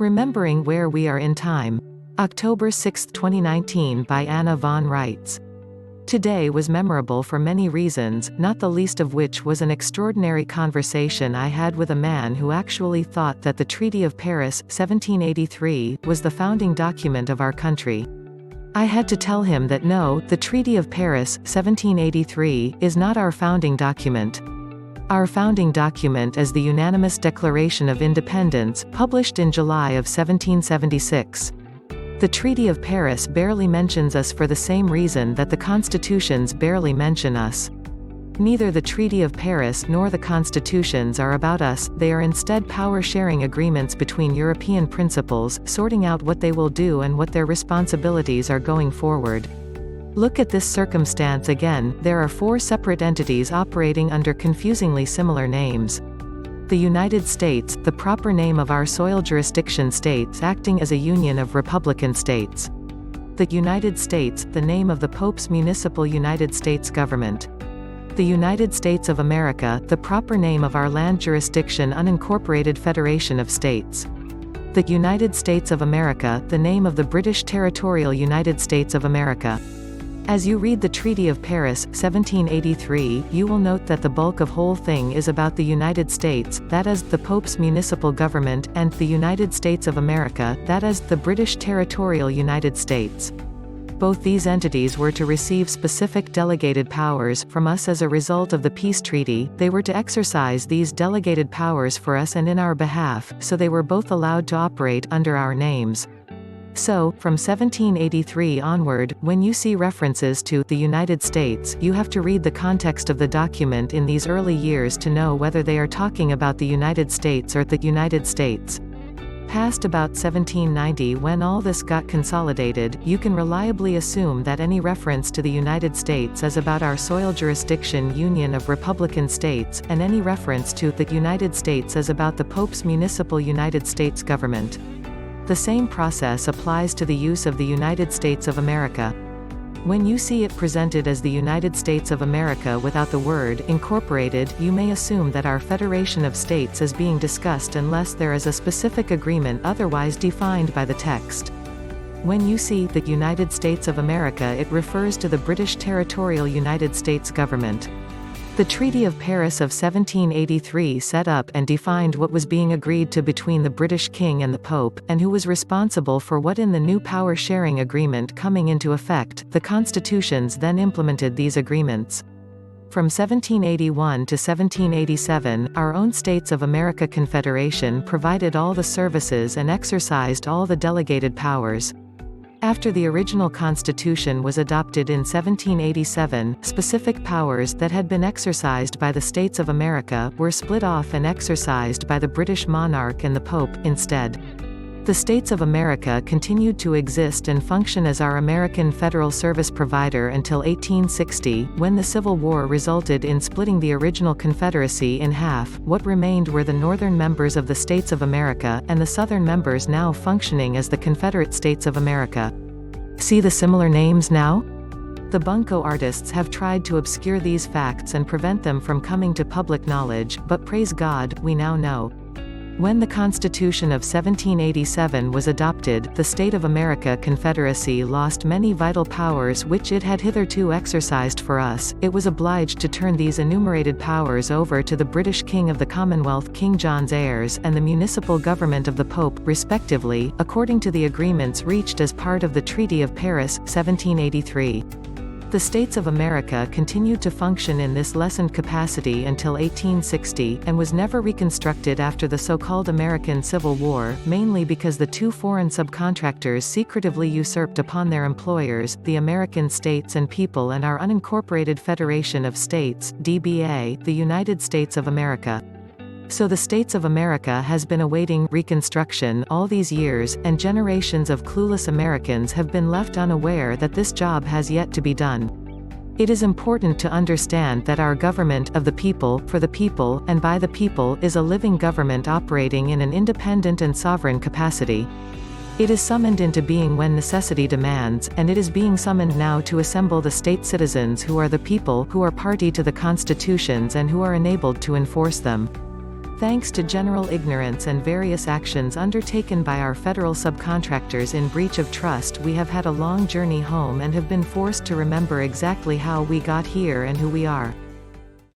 Remembering Where We Are in Time. October 6, 2019 by Anna von Reitz. Today was memorable for many reasons, not the least of which was an extraordinary conversation I had with a man who actually thought that the Treaty of Paris, 1783, was the founding document of our country. I had to tell him that no, the Treaty of Paris, 1783, is not our founding document. Our founding document is the Unanimous Declaration of Independence, published in July of 1776. The Treaty of Paris barely mentions us for the same reason that the constitutions barely mention us. Neither the Treaty of Paris nor the constitutions are about us, they are instead power-sharing agreements between European principles, sorting out what they will do and what their responsibilities are going forward. Look at this circumstance again, there are four separate entities operating under confusingly similar names. The United States, the proper name of our soil jurisdiction states acting as a union of republican states. The United States, the name of the Pope's municipal United States government. The United States of America, the proper name of our land jurisdiction unincorporated federation of states. The United States of America, the name of the British territorial United States of America. As you read the Treaty of Paris, 1783, you will note that the bulk of whole thing is about the United States, that is, the Pope's municipal government, and the United States of America, that is, the British territorial United States. Both these entities were to receive specific delegated powers from us as a result of the peace treaty, they were to exercise these delegated powers for us and in our behalf, so they were both allowed to operate under our names. So, from 1783 onward, when you see references to the United States, you have to read the context of the document in these early years to know whether they are talking about the United States or the United States. Past about 1790, when all this got consolidated, you can reliably assume that any reference to the United States is about our soil jurisdiction union of republican states, and any reference to the United States is about the Pope's municipal United States government. The same process applies to the use of the United States of America. When you see it presented as the United States of America without the word incorporated, you may assume that our Federation of States is being discussed unless there is a specific agreement otherwise defined by the text. When you see the United States of America, it refers to the British territorial United States government. The Treaty of Paris of 1783 set up and defined what was being agreed to between the British King and the Pope, and who was responsible for what in the new power-sharing agreement coming into effect. The constitutions then implemented these agreements. From 1781 to 1787, our own States of America Confederation provided all the services and exercised all the delegated powers. After the original Constitution was adopted in 1787, specific powers that had been exercised by the States of America were split off and exercised by the British monarch and the Pope, instead. The States of America continued to exist and function as our American federal service provider until 1860, when the Civil War resulted in splitting the original Confederacy in half. What remained were the northern members of the States of America, and the southern members now functioning as the Confederate States of America. See the similar names now? The bunco artists have tried to obscure these facts and prevent them from coming to public knowledge, but praise God, we now know. When the Constitution of 1787 was adopted, the State of America Confederacy lost many vital powers which it had hitherto exercised for us. It was obliged to turn these enumerated powers over to the British King of the Commonwealth King John's heirs and the municipal government of the Pope, respectively, according to the agreements reached as part of the Treaty of Paris, 1783. The States of America continued to function in this lessened capacity until 1860, and was never reconstructed after the so-called American Civil War, mainly because the two foreign subcontractors secretively usurped upon their employers, the American states and people and our unincorporated Federation of States, DBA, the United States of America. So the States of America has been awaiting reconstruction all these years, and generations of clueless Americans have been left unaware that this job has yet to be done. It is important to understand that our government, of the people, for the people, and by the people, is a living government operating in an independent and sovereign capacity. It is summoned into being when necessity demands, and it is being summoned now to assemble the state citizens who are the people, who are party to the constitutions and who are enabled to enforce them. Thanks to general ignorance and various actions undertaken by our federal subcontractors in breach of trust, we have had a long journey home and have been forced to remember exactly how we got here and who we are.